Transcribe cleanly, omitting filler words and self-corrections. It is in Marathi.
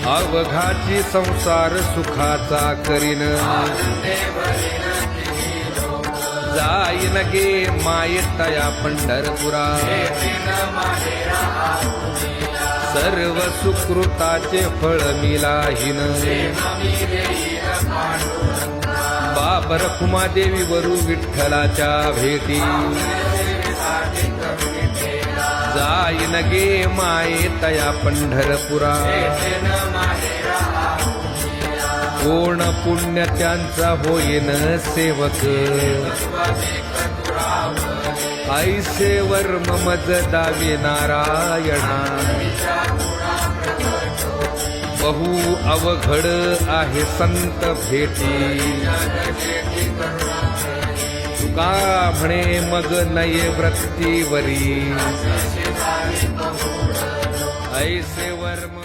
अवघाची संसार सुखाचा करीन जाईन गे मायेतया पंढरपुरा सर्व सुकृताचे फळ मिलाहीन बाप रखुमादेवी वरू विठ्ठलाच्या भेटी जाईन गे मायेतया पंढरपुरा कोण पुण्य त्यांचा होईन सेवक ऐसे वर्म मज दावे नारायणा बहु अवघड आहे संत भेटी तुका म्हणे मग नये वृत्तीवरी ऐसे वर्म